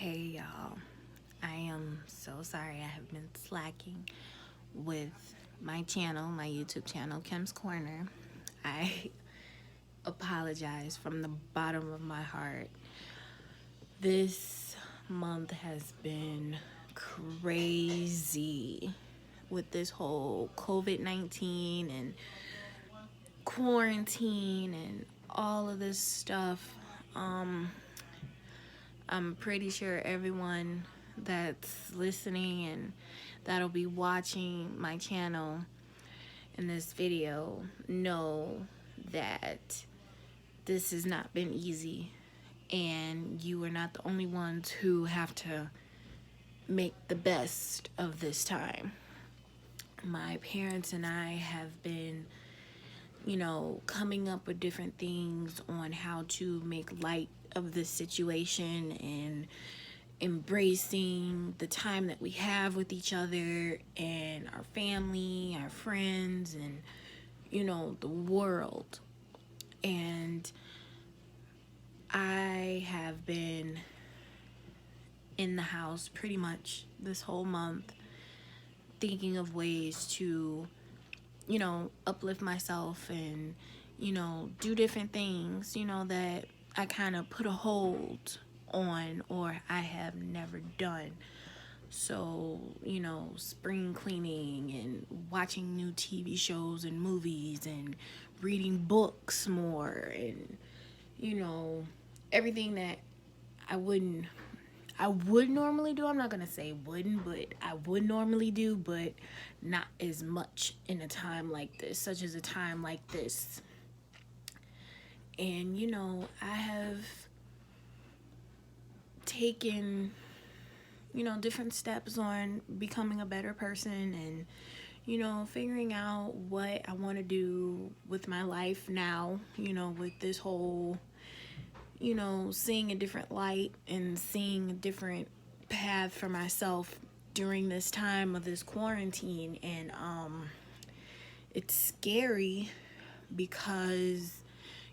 Hey y'all, I am so sorry I have been slacking with my channel, my YouTube channel, Kim's Corner. I apologize from the bottom of my heart. This month has been crazy with this whole COVID-19 and quarantine and all of this stuff. I'm pretty sure everyone that's listening and that'll be watching my channel in this video know that this has not been easy, and you are not the only ones who have to make the best of this time. My parents and I have been, coming up with different things on how to make light of this situation and embracing the time that we have with each other and our family, our friends, and the world. And I have been in the house pretty much this whole month thinking of ways to uplift myself and do different things that I kind of put a hold on or I have never done. So, spring cleaning and watching new TV shows and movies and reading books more and, everything that I wouldn't, I would normally do. I'm not going to say wouldn't, but I would normally do, but not as much in a time like this, such as a time like this. And, I have taken different steps on becoming a better person and figuring out what I want to do with my life now, with this whole seeing a different light and seeing a different path for myself during this time of this quarantine. And it's scary because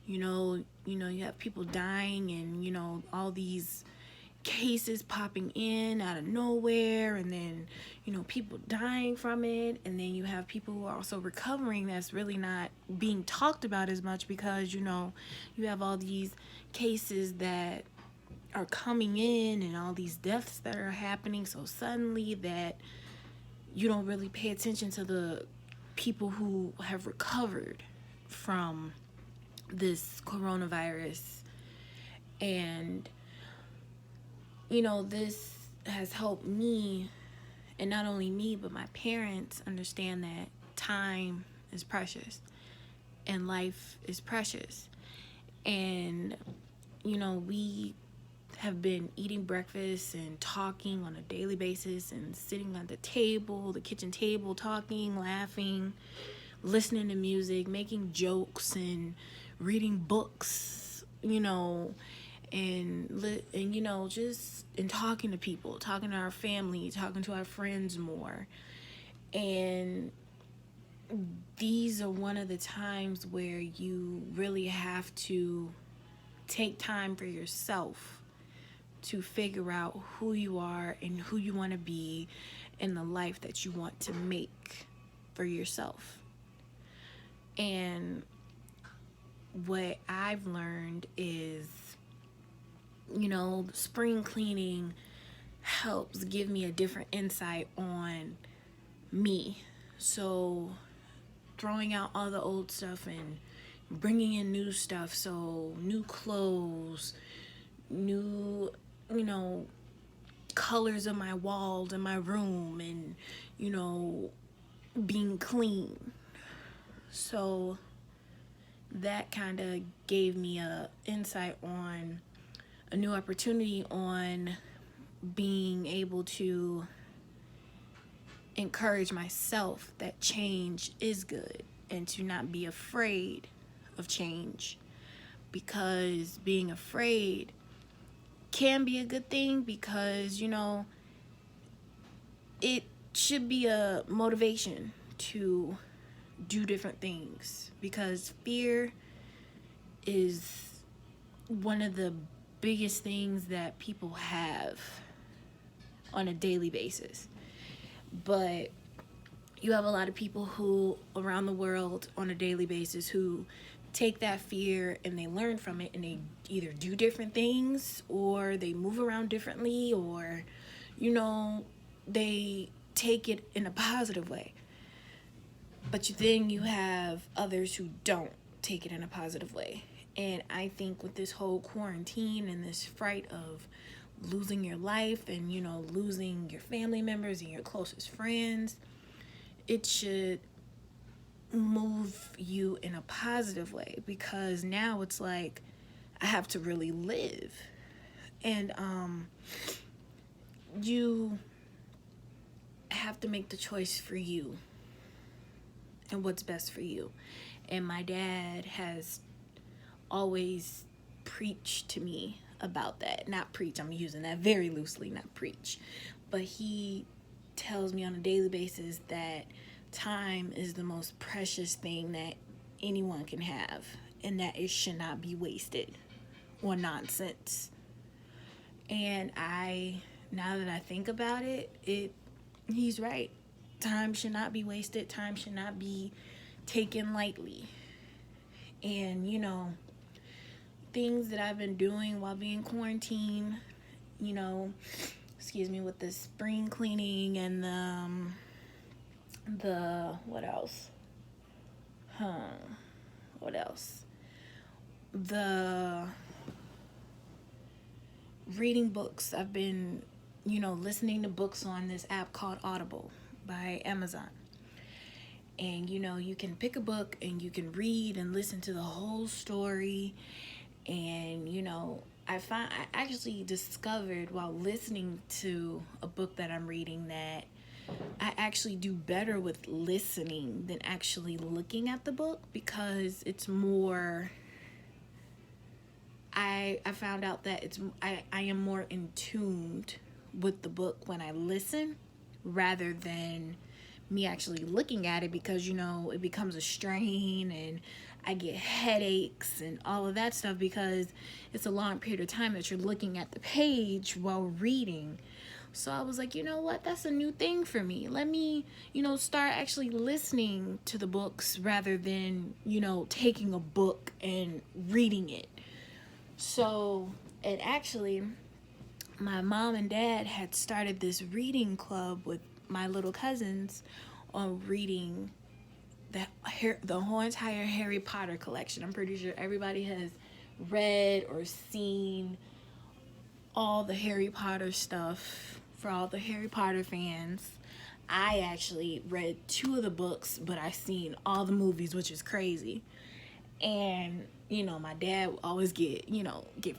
you have people dying and all these cases popping in out of nowhere, and then people dying from it, and then you have people who are also recovering that's really not being talked about as much because you have all these cases that are coming in and all these deaths that are happening so suddenly that you don't really pay attention to the people who have recovered from this coronavirus. And this has helped me, and not only me, but my parents understand that time is precious and life is precious. And, we have been eating breakfast and talking on a daily basis and sitting at the table, the kitchen table, talking, laughing, listening to music, making jokes, and reading books, and just and talking to people, talking to our family, talking to our friends more. And these are one of the times where you really have to take time for yourself to figure out who you are and who you want to be and the life that you want to make for yourself. And what I've learned is spring cleaning helps give me a different insight on me. So throwing out all the old stuff and bringing in new stuff, so new clothes, new colors of my walls in my room, and being clean. So that kind of gave me a insight on a new opportunity on being able to encourage myself that change is good and to not be afraid of change, because being afraid can be a good thing because it should be a motivation to do different things, because fear is one of the biggest things that people have on a daily basis. But you have a lot of people who around the world on a daily basis who take that fear and they learn from it, and they either do different things, or they move around differently, or you know, they take it in a positive way. But then you have others who don't take it in a positive way. And I think with this whole quarantine and this fright of losing your life and, you know, losing your family members and your closest friends, it should move you in a positive way, because now it's like I have to really live. And you have to make the choice for you and what's best for you. And my dad has always preached to me about that. Not preach, I'm using that very loosely, not preach. But he tells me on a daily basis that time is the most precious thing that anyone can have, and that it should not be wasted on nonsense. And now that I think about it, he's right. Time should not be wasted. Time should not be taken lightly. And, you know, things that I've been doing while being quarantined, you know, with the spring cleaning and the what else? What else? The reading books. I've been, you know, listening to books on this app called Audible by Amazon. And, you know, you can pick a book and you can read and listen to the whole story. And, you know, I actually discovered while listening to a book that I'm reading that I actually do better with listening than actually looking at the book, because it's more, I found out that I am more in tuned with the book when I listen rather than me actually looking at it, because, you know, it becomes a strain and I get headaches and all of that stuff, because it's a long period of time that you're looking at the page while reading. So I was like, you know what, that's a new thing for me. Let me, you know, start actually listening to the books rather than, you know, taking a book and reading it. So, and actually, my mom and dad had started this reading club with my little cousins on reading the whole entire Harry Potter collection. I'm pretty sure everybody has read or seen all the Harry Potter stuff. For all the Harry Potter fans, I actually read 2 of the books, but I've seen all the movies, which is crazy. And, you know, my dad would always get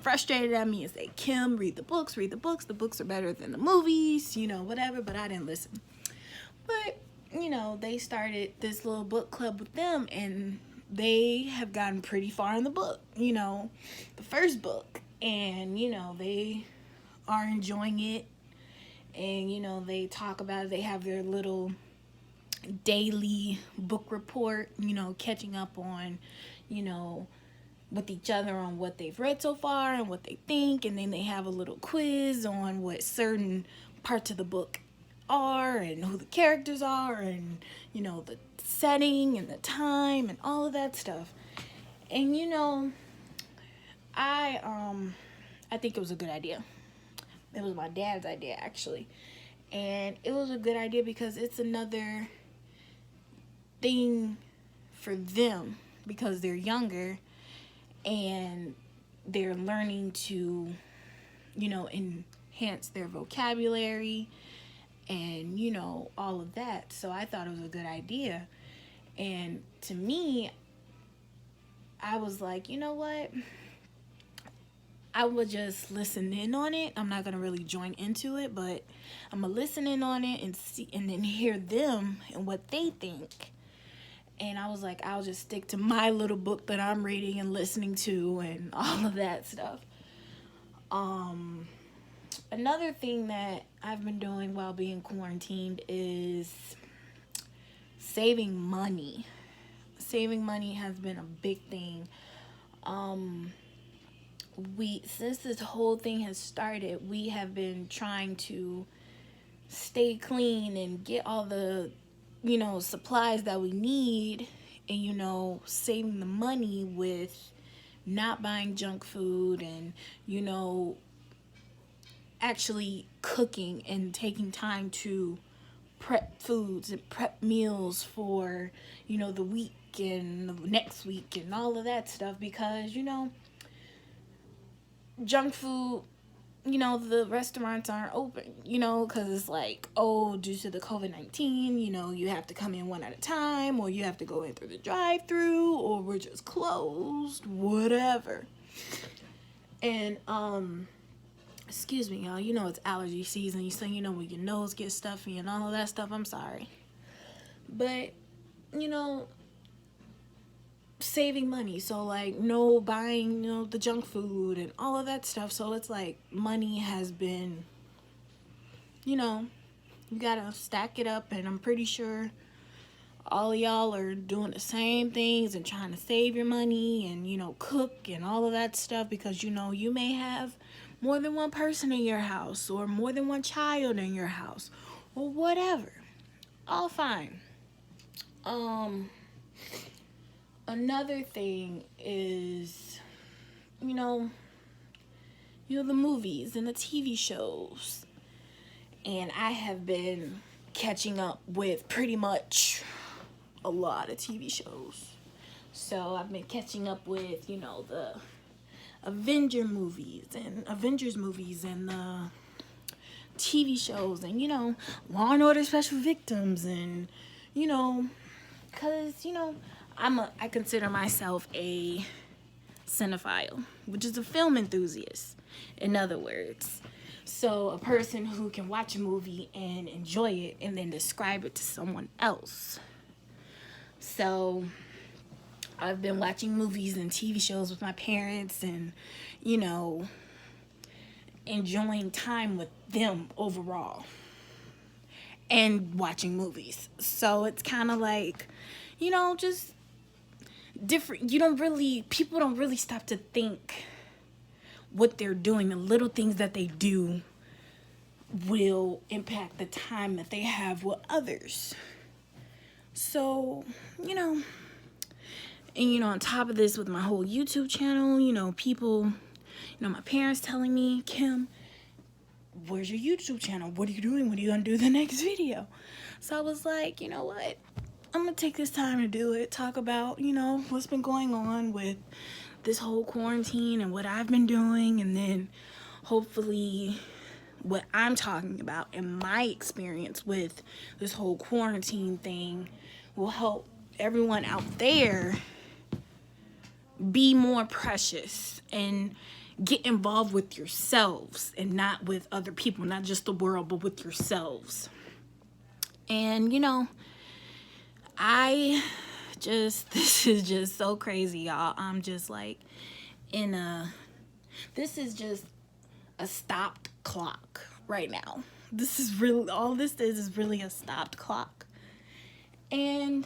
frustrated at me and say, Kim, read the books, the books are better than the movies, you know, whatever, but I didn't listen. But, you know, they started this little book club with them, and they have gotten pretty far in the book, you know, the first book. And, you know, they are enjoying it. And, you know, they talk about it. They have their little daily book report, you know, catching up on, you know, with each other on what they've read so far and what they think. And then they have a little quiz on what certain parts of the book are and who the characters are and, you know, the setting and the time and all of that stuff. And, you know, I think it was a good idea. It was my dad's idea, actually. And it was a good idea because it's another thing for them, because they're younger and they're learning to, you know, enhance their vocabulary and, you know, all of that. So I thought it was a good idea. And to me, I was like, you know what? I would just listen in on it. I'm not going to really join into it, but I'm going to listen in on it and see, and then hear them and what they think. And I was like, I'll just stick to my little book that I'm reading and listening to and all of that stuff. Another thing that I've been doing while being quarantined is saving money. Saving money has been a big thing. since this whole thing has started, we have been trying to stay clean and get all the, supplies that we need, and, saving the money with not buying junk food, and, actually cooking and taking time to prep foods and prep meals for, the week and the next week and all of that stuff, because, junk food, the restaurants aren't open, because it's like, oh, due to the COVID-19, you have to come in one at a time, or you have to go in through the drive-through, or we're just closed, whatever. And, excuse me, y'all, it's allergy season, so when your nose gets stuffy and all of that stuff, I'm sorry. But, saving money, so like no buying the junk food and all of that stuff. So it's like money has been, you gotta stack it up, and I'm pretty sure all of y'all are doing the same things and trying to save your money and cook and all of that stuff, because you may have more than one person in your house, or more than one child in your house, or whatever. All fine. Another thing is, the movies and the TV shows. And I have been catching up with pretty much a lot of TV shows. So I've been catching up with, the Avengers movies and the TV shows, and, Law and Order Special Victims, and, because, I consider myself a cinephile, which is a film enthusiast, in other words. So a person who can watch a movie and enjoy it and then describe it to someone else. So I've been watching movies and TV shows with my parents, and, enjoying time with them overall, and watching movies. So it's kind of like, just different. People don't really stop to think what they're doing. The little things that they do will impact the time that they have with others. So, and on top of this, with my whole YouTube channel, people, my parents telling me, Kim, where's your YouTube channel? What are you doing? What are you gonna do the next video? So I was like, you know what? I'm gonna take this time to do it, talk about, what's been going on with this whole quarantine and what I've been doing, and then hopefully what I'm talking about and my experience with this whole quarantine thing will help everyone out there be more precious and get involved with yourselves and not with other people, not just the world, but with yourselves. And, this is just so crazy, y'all. I'm just like this is just a stopped clock right now. This is really, all this is really a stopped clock. And,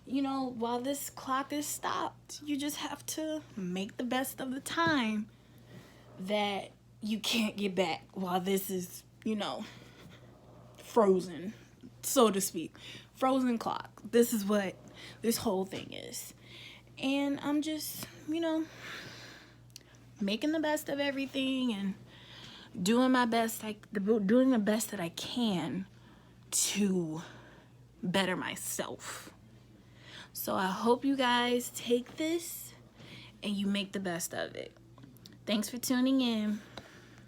while this clock is stopped, you just have to make the best of the time that you can't get back while this is, frozen, so to speak. Frozen clock. This is what this whole thing is. And I'm just, making the best of everything and doing my best, doing the best that I can to better myself. So I hope you guys take this and you make the best of it. Thanks for tuning in.